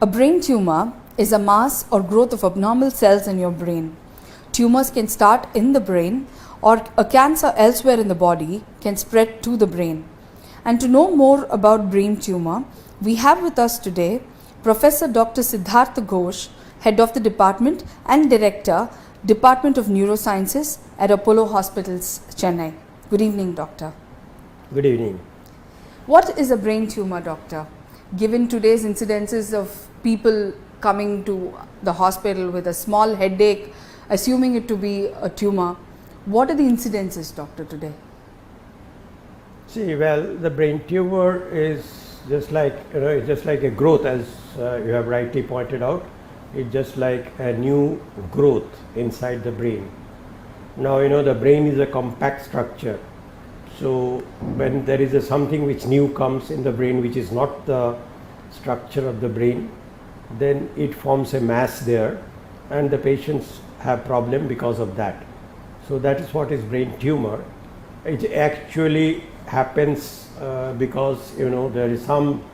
A brain tumor is a mass or growth of abnormal cells in your brain. Tumors can start in the brain, or a cancer elsewhere in the body can spread to the brain. And to know more about brain tumor, we have with us today Professor Dr. Siddhartha Ghosh, Head of the Department and Director, Department of Neurosciences at Apollo Hospitals, Chennai. Good evening, Doctor. Good evening. What is a brain tumor, Doctor? Given today's incidences of people coming to the hospital with a small headache, assuming it to be a tumor, what are the incidences, Doctor, today? See, well, the brain tumor is just like, it's just like a growth, as you have rightly pointed out. It's just like a new growth inside the brain. Now, the brain is a compact structure. So when there is something which new comes in the brain, which is not the structure of the brain, then it forms a mass there, and the patients have problem because of that. So that is what is brain tumor. It actually happens because there is some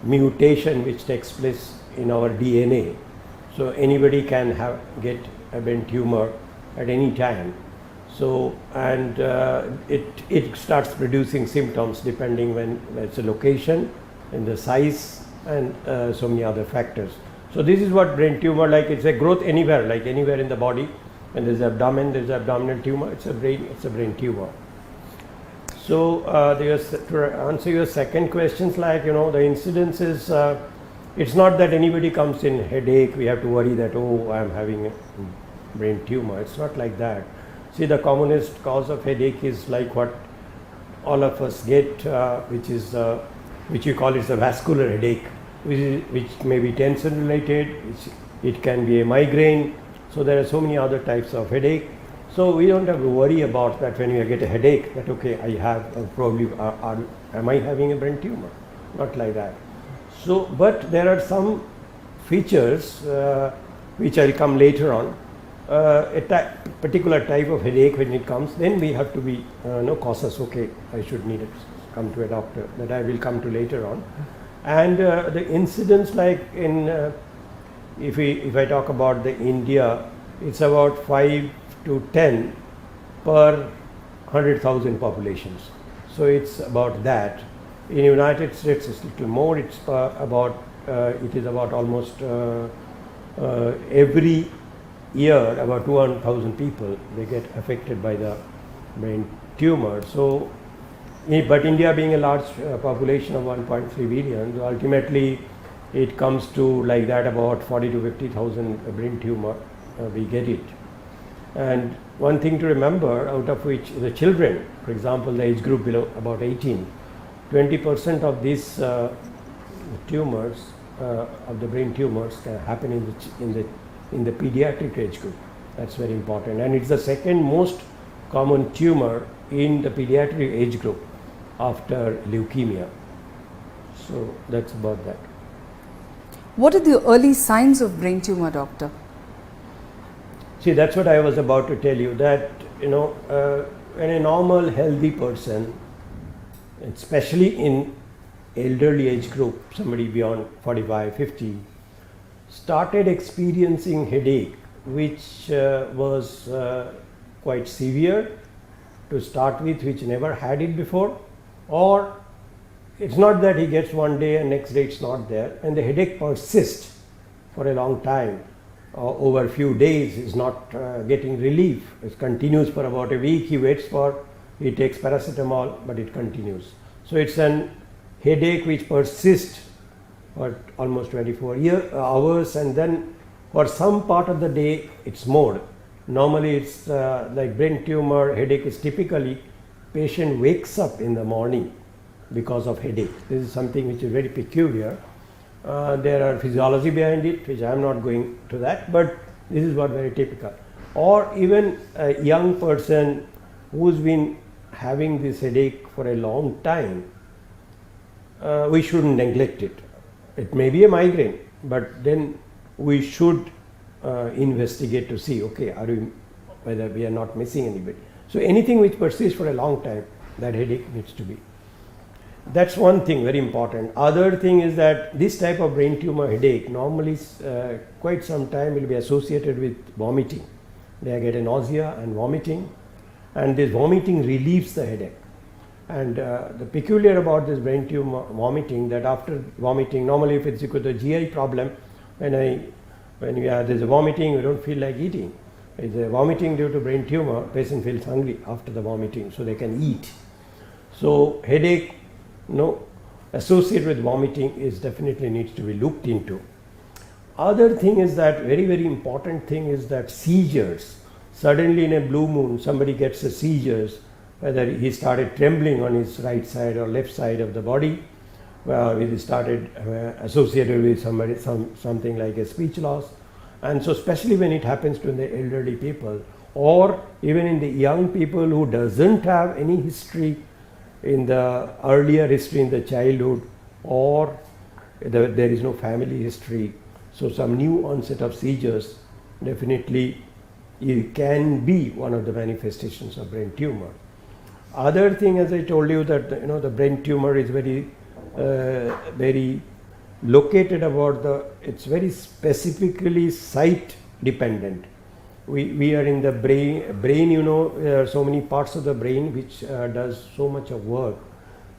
mutation which takes place in our DNA. So anybody can get a brain tumor at any time. So and it starts producing symptoms depending when it's a location and the size and so many other factors. So this is what brain tumor like. It's a growth anywhere, like anywhere in the body. When there's abdomen, there's abdominal tumor. It's a brain tumor. So to answer your second questions, like the incidence is. It's not that anybody comes in headache, we have to worry that, oh, I'm having a brain tumor. It's not like that. See, the commonest cause of headache is like what all of us get, which you call it the vascular headache, which may be tension related, it can be a migraine. So there are so many other types of headache. So we don't have to worry about that when you get a headache, that okay, I have am I having a brain tumor? Not like that. So, but there are some features which I'll come later on. A particular type of headache, when it comes, then we have to be cautious. Okay, I should need to come to a doctor. That I will come to later on. And the incidence, like in if I talk about the India, it's about 5 to 10 per 100,000 populations. So it's about that. In United States, it's a little more. It's it is about almost every year about 200,000 people they get affected by the brain tumor. So, but India being a large population of 1.3 billion, so ultimately it comes to like that about 40 to 50,000 brain tumor we get it. And one thing to remember, out of which the children, for example, the age group below about 18. 20% of these tumors, of the brain tumors, can happen in the pediatric age group. That's very important, and it's the second most common tumor in the pediatric age group after leukemia. So that's about that. What are the early signs of brain tumor, Doctor? See, that's what I was about to tell you. That when a normal, healthy person, especially in elderly age group, somebody beyond 45, 50, started experiencing headache, which was quite severe to start with, which never had it before, or it's not that he gets one day and next day it's not there, and the headache persists for a long time, over a few days, is not getting relief. It continues for about a week, he takes paracetamol, but it continues. So it's an headache which persists for almost 24 hours, and then for some part of the day it's more. Normally it's like brain tumor headache is typically patient wakes up in the morning because of headache. This is something which is very peculiar. There are physiology behind it, which I am not going to that, but this is what very typical. Or even a young person who's been having this headache for a long time, we shouldn't neglect it. It may be a migraine, but then we should investigate to see, okay, whether we are not missing anybody. So anything which persists for a long time, that headache needs to be. That's one thing very important. Other thing is that this type of brain tumor headache normally quite some time will be associated with vomiting. They get a nausea and vomiting, and this vomiting relieves the headache. And the peculiar about this brain tumor vomiting, that after vomiting, normally if it's because of the GI problem, there's a vomiting, we don't feel like eating. If there's a vomiting due to brain tumor, patient feels hungry after the vomiting, so they can eat. So headache, associated with vomiting is definitely needs to be looked into. Other thing is that very, very important thing is that seizures. Suddenly in a blue moon, somebody gets a seizures, whether he started trembling on his right side or left side of the body, he started associated with something like a speech loss. And so especially when it happens to the elderly people, or even in the young people who doesn't have any history in the earlier history in the childhood, or there is no family history, so some new onset of seizures definitely it can be one of the manifestations of brain tumor. Other thing, as I told you, that the brain tumor is very located it's very specifically site dependent. We are in the brain, there are so many parts of the brain which does so much of work.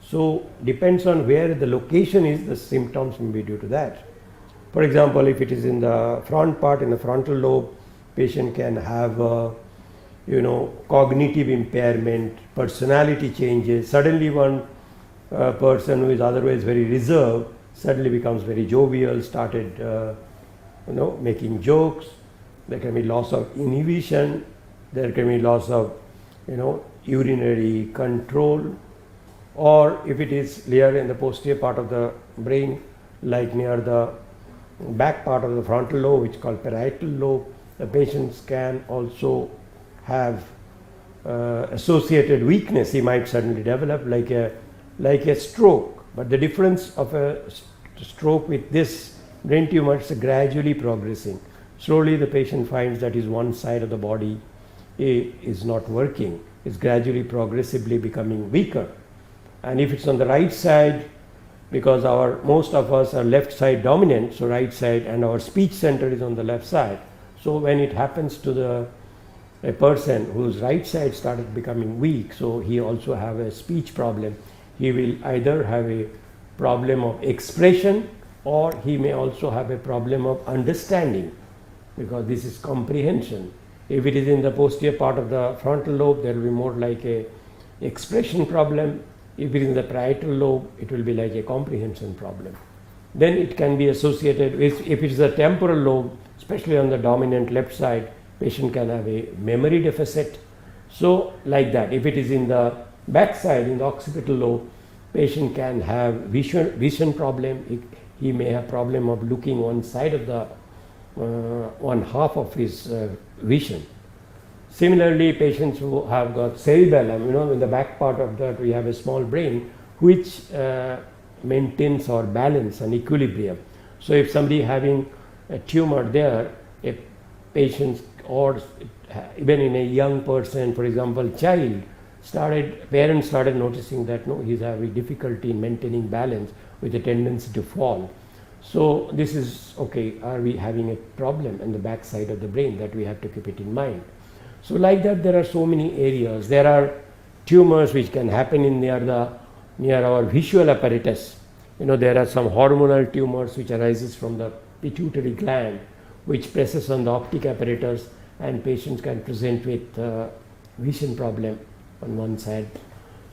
So depends on where the location is, the symptoms may be due to that. For example, if it is in the front part, in the frontal lobe, patient can have cognitive impairment, personality changes. Suddenly one person who is otherwise very reserved suddenly becomes very jovial, started making jokes. There can be loss of inhibition, there can be loss of urinary control, or if it is near in the posterior part of the brain, like near the back part of the frontal lobe, which is called parietal lobe, the patients can also have associated weakness. He might suddenly develop like a stroke. But the difference of a stroke with this brain tumor is gradually progressing. Slowly the patient finds that his one side of the body is not working, is gradually progressively becoming weaker. And if it's on the right side, because most of us are left side dominant, so right side, and our speech center is on the left side. So when it happens to a person whose right side started becoming weak, so he also have a speech problem, he will either have a problem of expression, or he may also have a problem of understanding, because this is comprehension. If it is in the posterior part of the frontal lobe, there will be more like a expression problem. If it is in the parietal lobe, it will be like a comprehension problem. Then it can be associated with, if it is a temporal lobe, especially on the dominant left side, patient can have a memory deficit. So like that. If it is in the back side, in the occipital lobe, patient can have vision problem. He may have problem of looking one side of the one half of his vision. Similarly, patients who have got cerebellum, in the back part of that we have a small brain which maintains our balance and equilibrium. So if somebody having a tumor there, a patient, or even in a young person, for example, parents started noticing that he's having difficulty in maintaining balance with a tendency to fall. So this is okay, are we having a problem in the back side of the brain that we have to keep it in mind. So like that, there are so many areas. There are tumors which can happen near our visual apparatus. There are some hormonal tumors which arises from the pituitary gland, which presses on the optic apparatus, and patients can present with vision problem on one side.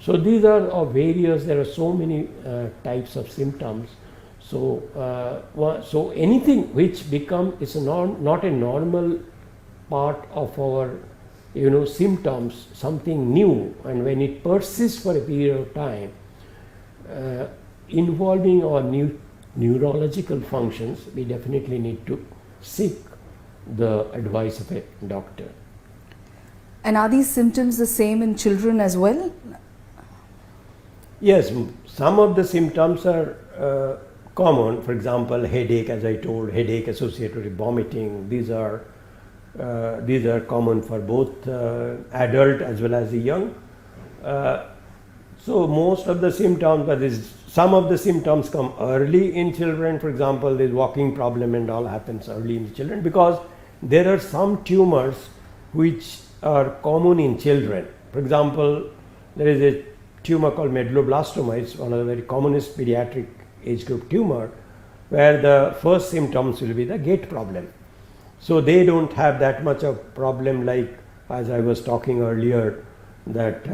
So these are of various, there are so many types of symptoms. So anything which is not a normal part of our symptoms, something new, and when it persists for a period of time, involving our neurological functions, we definitely need to seek the advice of a doctor. And are these symptoms the same in children as well? Yes, some of the symptoms are common. For example, headache, as I told, headache associated with vomiting. These are common for both adult as well as the young. So most of the symptoms, but some of the symptoms come early in children. For example, this walking problem and all happens early in the children, because there are some tumors which are common in children. For example, there is a tumor called medulloblastoma. It's one of the very commonest pediatric age group tumor, where the first symptoms will be the gait problem. So they don't have that much of problem, like as I was talking earlier, that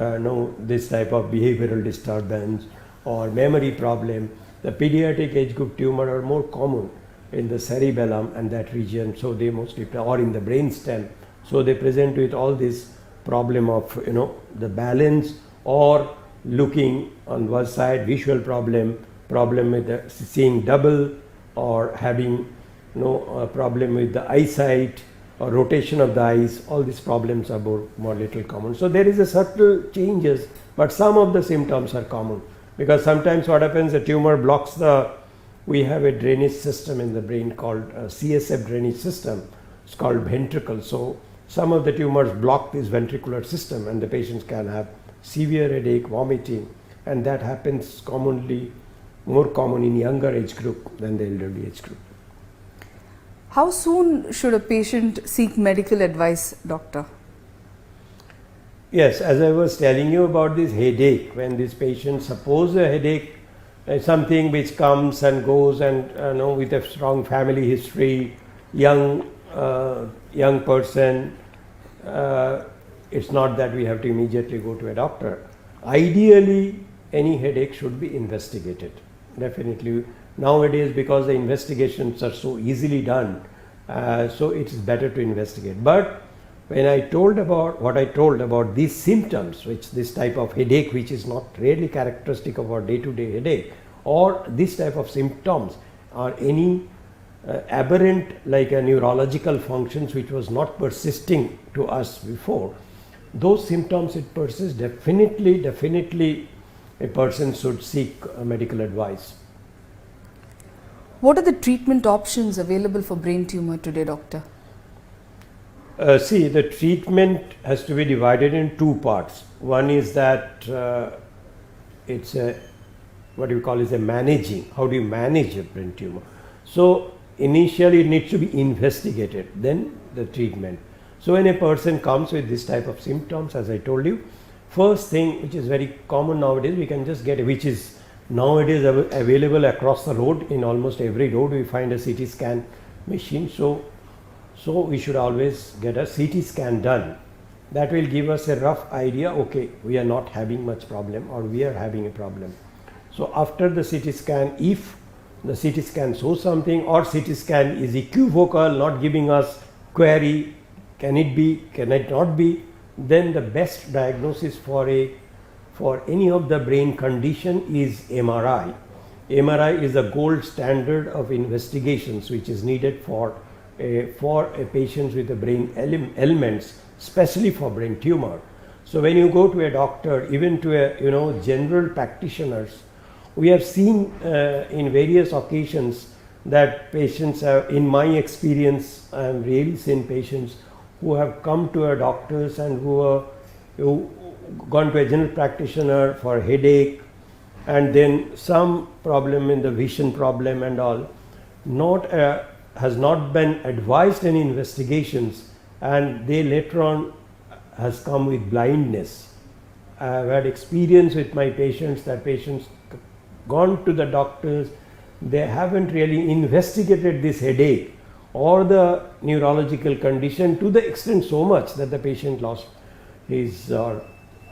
this type of behavioral disturbance or memory problem. The pediatric age group tumor are more common in the cerebellum and that region, so they mostly, or in the brain stem. So they present with all this problem of the balance, or looking on one side, visual problem with the seeing double, or having a problem with the eyesight or rotation of the eyes. All these problems are more little common. So there is a subtle changes, but some of the symptoms are common, because sometimes what happens, the tumor blocks we have a drainage system in the brain called CSF drainage system. It's called ventricle. So some of the tumors block this ventricular system, and the patients can have severe headache, vomiting, and that happens more common in younger age group than the elderly age group. How soon should a patient seek medical advice, doctor? Yes, as I was telling you about this headache, when this patient, suppose a headache is something which comes and goes, and with a strong family history, young person, it's not that we have to immediately go to a doctor. Ideally, any headache should be investigated. Definitely. Nowadays, because the investigations are so easily done, so it is better to investigate. But when I told about these symptoms, which this type of headache, which is not really characteristic of our day-to-day headache, or this type of symptoms, or any aberrant like a neurological functions which was not persisting to us before, those symptoms it persists, definitely a person should seek medical advice. What are the treatment options available for brain tumor today, doctor? See, the treatment has to be divided in two parts. One is that it's what you call is a managing. How do you manage a brain tumor? So initially it needs to be investigated, then the treatment. So when a person comes with this type of symptoms, as I told you, first thing which is very common nowadays, we can just get, which is nowadays available across the road. In almost every road we find a CT scan machine. So we should always get a CT scan done. That will give us a rough idea, okay, we are not having much problem, or we are having a problem. So after the CT scan, if the CT scan shows something, or CT scan is equivocal, not giving us query, can it be, can it not be, then the best diagnosis for any of the brain condition is MRI. MRI is the gold standard of investigations which is needed for a patient with the brain ailments, especially for brain tumor. So when you go to a doctor, even to a general practitioners, we have seen in various occasions that patients have, in my experience, I have really seen patients who have come to a doctors and who gone to a general practitioner for headache, and then some problem in the vision problem and all, has not been advised any investigations, and they later on has come with blindness. I have had experience with my patients that patients gone to the doctors, they haven't really investigated this headache or the neurological condition to the extent so much that the patient lost his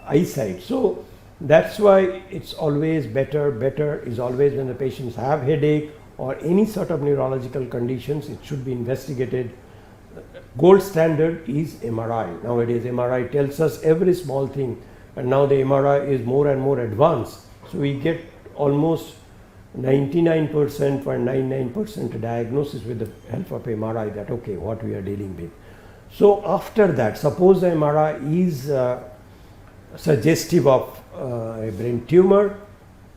eyesight. So that's why it's always better is always when the patients have headache or any sort of neurological conditions, it should be investigated. Gold standard is MRI. Nowadays MRI tells us every small thing, and now the MRI is more and more advanced. So we get almost 99% or 99% diagnosis with the help of MRI, that okay, what we are dealing with. So after that, suppose the MRI is suggestive of a brain tumor,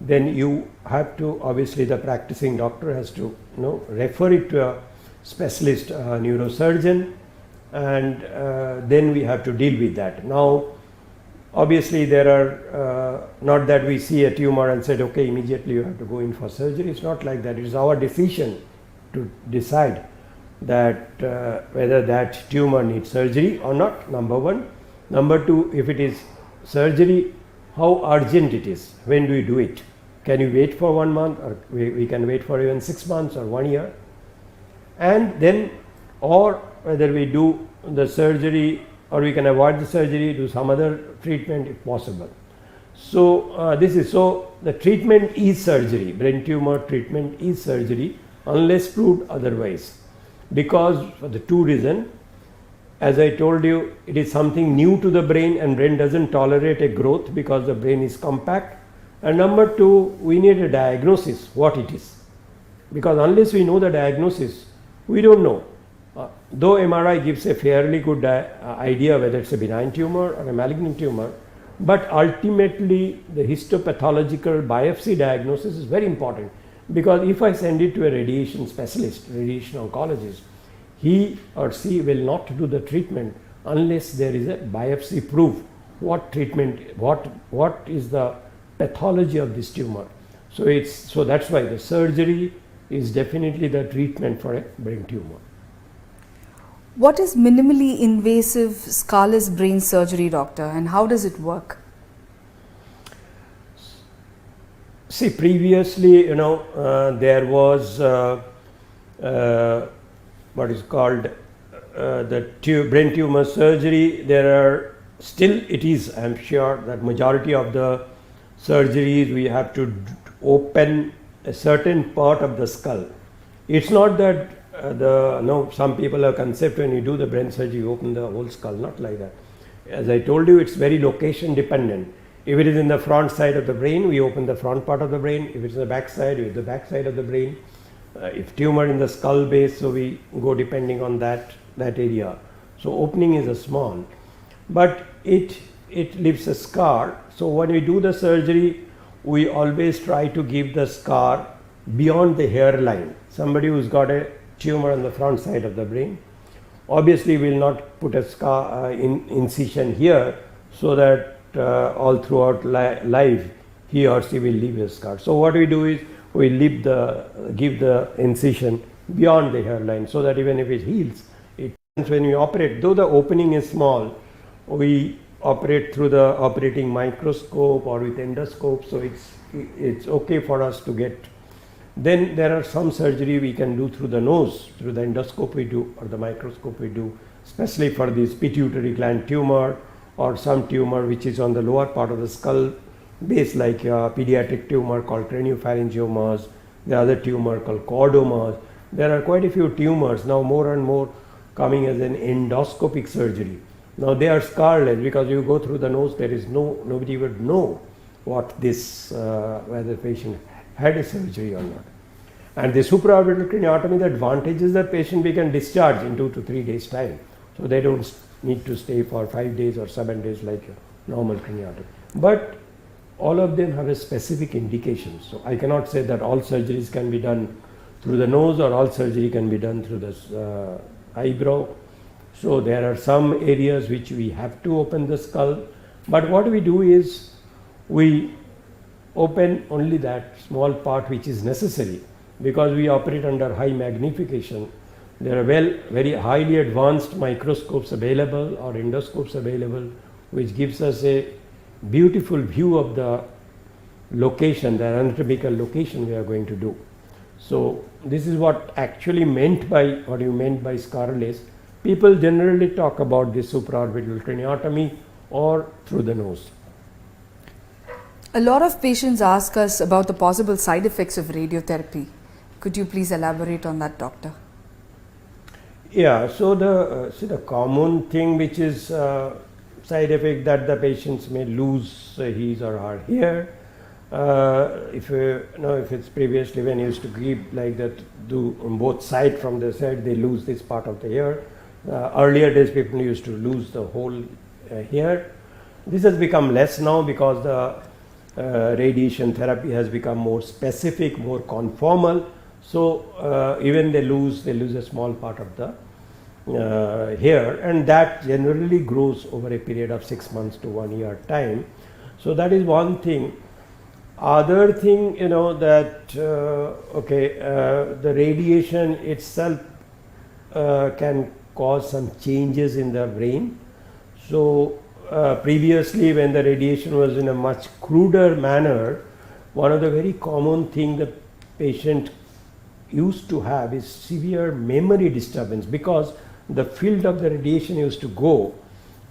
then you have to, obviously the practicing doctor has to refer it to a specialist neurosurgeon, and then we have to deal with that. Now Obviously, there are not that we see a tumor and said, okay, immediately you have to go in for surgery. It's not like that. It is our decision to decide that whether that tumor needs surgery or not, number one. Number two, if it is surgery, how urgent it is. When do we do it? Can you wait for 1 month, or we can wait for even 6 months or 1 year? And then, or whether we do the surgery or we can avoid the surgery, do some other treatment if possible. So the treatment is surgery. Brain tumor treatment is surgery unless proved otherwise, because for the two reasons. As I told you, it is something new to the brain, and brain doesn't tolerate a growth because the brain is compact. And number two, we need a diagnosis what it is, because unless we know the diagnosis, we don't know. Though MRI gives a fairly good idea whether it's a benign tumor or a malignant tumor, but ultimately the histopathological biopsy diagnosis is very important, because if I send it to a radiation specialist, radiation oncologist, he or she will not do the treatment unless there is a biopsy proof what treatment, what is the pathology of this tumor. So that's why the surgery is definitely the treatment for a brain tumor. What is minimally invasive scarless brain surgery, doctor, and how does it work? See, previously, there was what is called the brain tumor surgery. There are still, it is, I'm sure, that majority of the surgeries we have to open a certain part of the skull. It's not that some people have concept when you do the brain surgery, you open the whole skull, not like that. As I told you, it's very location dependent. If it is in the front side of the brain, we open the front part of the brain. If it's in the back side, we the back side of the brain. If tumor in the skull base, so we go depending on that area. So opening is a small, but it leaves a scar. So when we do the surgery, we always try to give the scar beyond the hairline. Somebody who's got a tumor on the front side of the brain, obviously will not put a scar incision here, so that all throughout life he or she will leave a scar. So what we do is we give the incision beyond the hairline, so that even if it heals, when we operate, though the opening is small, we operate through the operating microscope or with endoscope, so it's okay for us to get. Then there are some surgery we can do through the nose, through the endoscope we do, or the microscope we do, especially for this pituitary gland tumor or some tumor which is on the lower part of the skull base, like a pediatric tumor called craniopharyngiomas, the other tumor called chordomas. There are quite a few tumors now, more and more coming as an endoscopic surgery. Now they are scarless, because you go through the nose, there is nobody would know what this, whether the patient had a surgery or not. And the supraorbital craniotomy, the advantage is that patient we can discharge in 2 to 3 days time. So they don't need to stay for 5 days or 7 days like a normal craniotomy. But all of them have a specific indication. So I cannot say that all surgeries can be done through the nose or all surgery can be done through the eyebrow. So there are some areas which we have to open the skull. But what we do is we open only that small part which is necessary, because we operate under high magnification. There are very highly advanced microscopes available or endoscopes available, which gives us a beautiful view of the location, the anatomical location we are going to do. So this is what actually what you meant by scarless. People generally talk about this supraorbital craniotomy or through the nose. A lot of patients ask us about the possible side effects of radiotherapy. Could you please elaborate on that, doctor? Yeah, so the common thing which is side effect that the patients may lose his or her hair. If it's previously when used to give like that, do on both sides from the side, they lose this part of the hair. Earlier days people used to lose the whole hair. This has become less now, because the radiation therapy has become more specific, more conformal. So even they lose a small part of the here, and that generally grows over a period of 6 months to 1 year time. So that is one thing. Other thing, that the radiation itself can cause some changes in the brain. So previously, when the radiation was in a much cruder manner, one of the very common thing the patient used to have is severe memory disturbance, because the field of the radiation used to go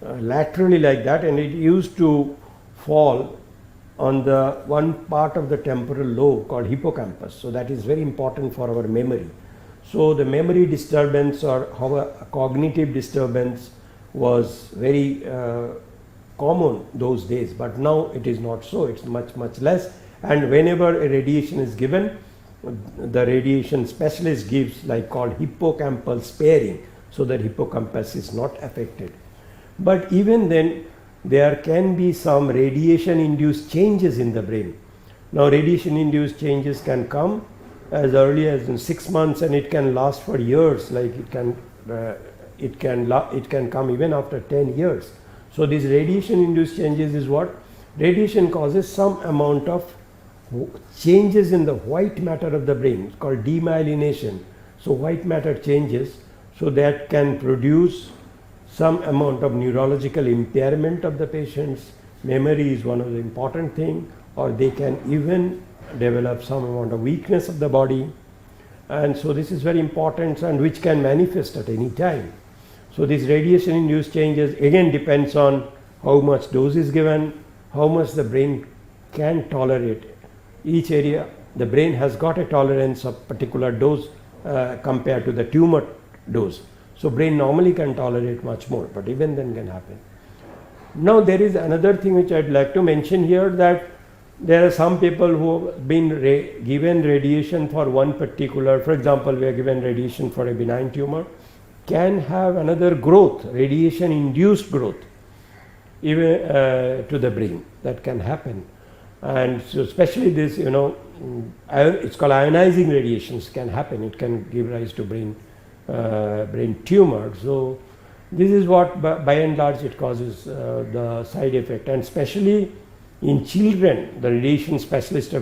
laterally like that, and it used to fall on the one part of the temporal lobe called hippocampus. So that is very important for our memory. So the memory disturbance or a cognitive disturbance was very common those days, but now it is not so. It's much less, and whenever a radiation is given, the radiation specialist gives called hippocampal sparing, so that hippocampus is not affected. But even then, there can be some radiation induced changes in the brain. Now radiation induced changes can come as early as in 6 months, and it can last for years. It can come even after 10 years. So these radiation induced changes is what? Radiation causes some amount of changes in the white matter of the brain. It's called demyelination. So white matter changes, so that can produce some amount of neurological impairment of the patient's memory is one of the important thing, or they can even develop some amount of weakness of the body. And so this is very important, and which can manifest at any time. So these radiation induced changes again depends on how much dose is given, how much the brain can tolerate. Each area, the brain has got a tolerance of particular dose compared to the tumor dose. So brain normally can tolerate much more, but even then can happen. Now there is another thing which I'd like to mention here, that there are some people who have been given radiation for one particular, for example, we are given radiation for a benign tumor, can have another growth, radiation induced growth, even to the brain. That can happen. And so especially this, it's called ionizing radiations can happen. It can give rise to brain tumor. So this is what by and large it causes the side effect, and especially in children the radiation specialists are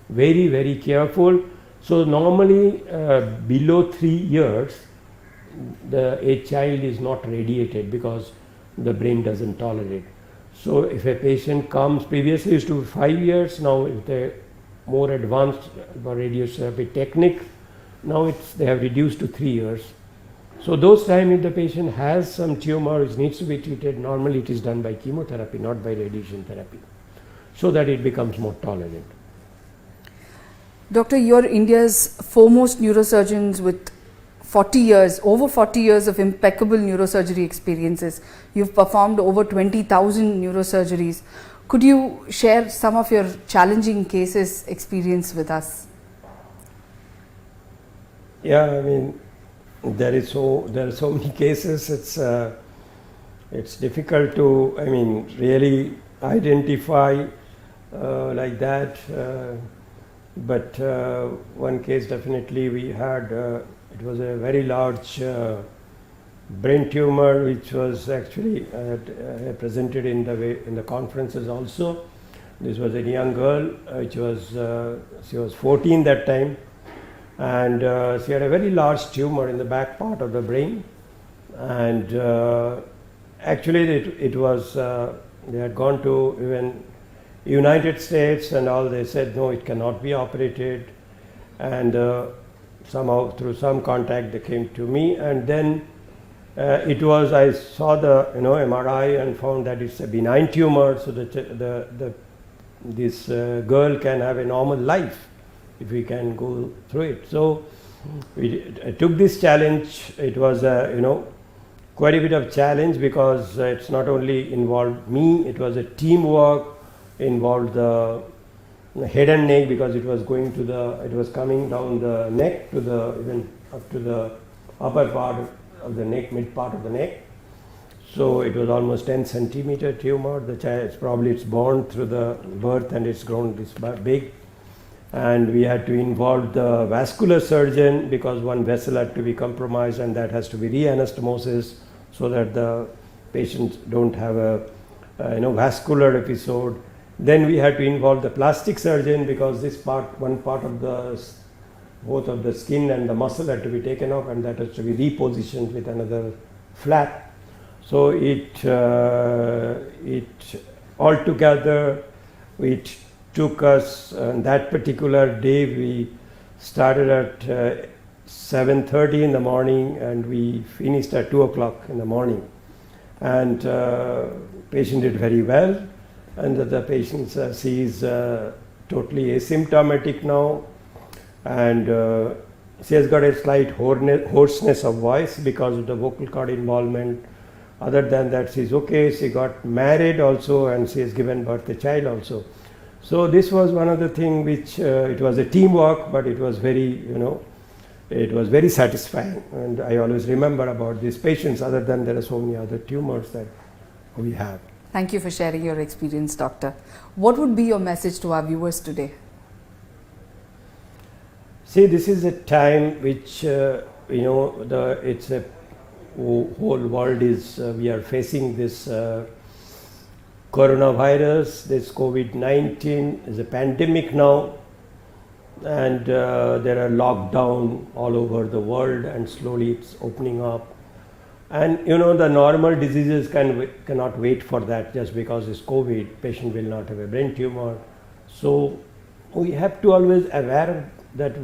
very careful. So normally below 3 years a child is not radiated because the brain doesn't tolerate. So if a patient comes, previously used to be 5 years, now with a more advanced radiotherapy technique, now they have reduced to 3 years. So those time if the patient has some tumor which needs to be treated, normally it is done by chemotherapy, not by radiation therapy, so that it becomes more tolerant. Doctor, you're India's foremost neurosurgeons with over 40 years of impeccable neurosurgery experiences. You've performed over 20,000 neurosurgeries. Could you share some of your challenging cases experience with us? Yeah, I mean, there are so many cases. It's difficult to, really identify like that. But one case definitely we had. It was a very large brain tumor, which was actually presented in the conferences also. This was a young girl, she was 14 that time, and she had a very large tumor in the back part of the brain, and actually it was they had gone to even United States and all. They said no, it cannot be operated, and somehow through some contact they came to me, and then I saw the MRI and found that it's a benign tumor, so this girl can have a normal life if we can go through it. So I took this challenge. It was quite a bit of challenge, because it's not only involved me, it was a teamwork, involved the head and neck, because it was coming down the neck to even up to the upper part of the neck, mid part of the neck. So it was almost 10 centimeter tumor. The child it's born through the birth, and it's grown this big. and we had to involve the vascular surgeon because one vessel had to be compromised, and that has to be re-anastomosis so that the patients don't have a vascular episode. Then we had to involve the plastic surgeon because one part of both of the skin and the muscle had to be taken off, and that has to be repositioned with another flap. So it altogether it took us, on that particular day we started at 7:30 in the morning and we finished at 2 o'clock in the morning, and patient did very well, and the patient she is totally asymptomatic now, and she has got a slight hoarseness of voice because of the vocal cord involvement. Other than that, she is okay. She got married also, and she has given birth to a child also. So this was one of the things which it was a teamwork, but it was very, it was very satisfying. And I always remember about these patients, other than there are so many other tumors that we have. Thank you for sharing your experience, doctor. What would be your message to our viewers today? See, this is a time which, it's a whole world is, we are facing this coronavirus, this COVID-19 is a pandemic now, and there are lockdown all over the world, and slowly it's opening up. And the normal diseases cannot wait for that. Just because it's COVID, patient will not have a brain tumor. So we have to always aware that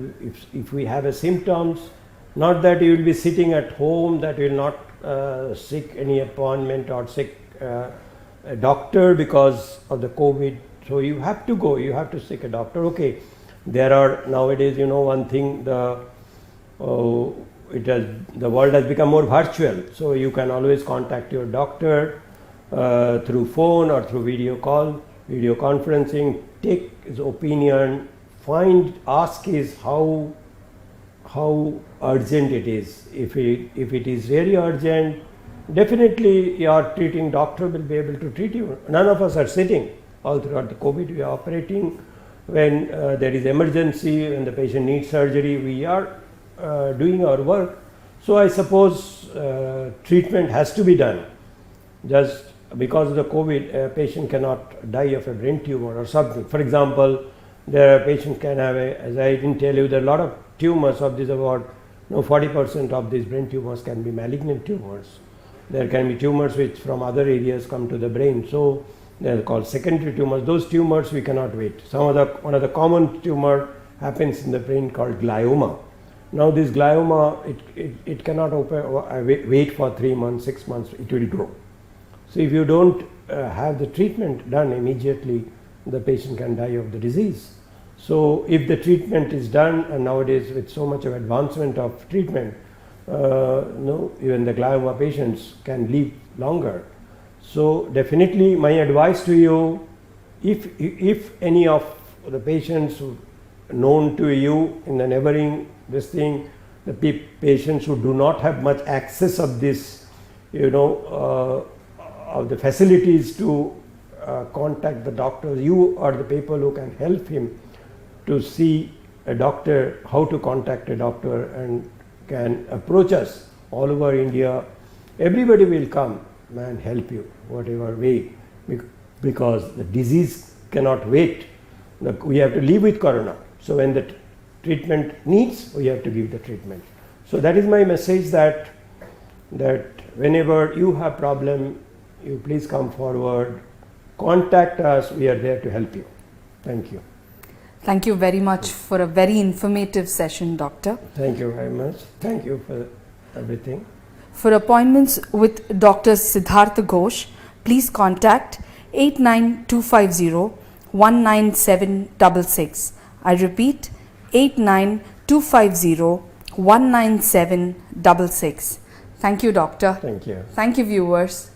if we have a symptoms, not that you will be sitting at home, that you will not seek any appointment or seek a doctor because of the COVID. So you have to go, you have to seek a doctor. Okay, there are nowadays, one thing, the world has become more virtual. So you can always contact your doctor through phone or through video call, video conferencing, take his opinion, ask his how urgent it is. If it is very urgent, definitely your treating doctor will be able to treat you. None of us are sitting all throughout the COVID. We are operating when there is emergency, when the patient needs surgery. We are doing our work. So I suppose treatment has to be done. Just because of the COVID, a patient cannot die of a brain tumor or something. For example, there are patients can have as I didn't tell you, there are a lot of tumors of this, about 40% of these brain tumors can be malignant tumors. There can be tumors which from other areas come to the brain, so they are called secondary tumors. Those tumors we cannot wait. One of the common tumor happens in the brain called glioma. Now this glioma, it cannot wait for 3 months, 6 months, it will grow. So if you don't have the treatment done immediately, the patient can die of the disease. So if the treatment is done, and nowadays with so much of advancement of treatment, even the glioma patients can live longer. So definitely my advice to you, if any of the patients known to you in the neighboring the patients who do not have much access of this, of the facilities to contact the doctor, you are the people who can help him to see a doctor, how to contact a doctor, and can approach us all over India. Everybody will come and help you, whatever way, because the disease cannot wait. We have to live with corona. So when the treatment needs, we have to give the treatment. So that is my message, that whenever you have problem, you please come forward, contact us, we are there to help you. Thank you. Thank you very much for a very informative session, doctor. Thank you very much. Thank you for everything. For appointments with Dr. Siddhartha Ghosh, please contact 89250 19766. I repeat, 89250 19766. Thank you, doctor. Thank you. Thank you, viewers.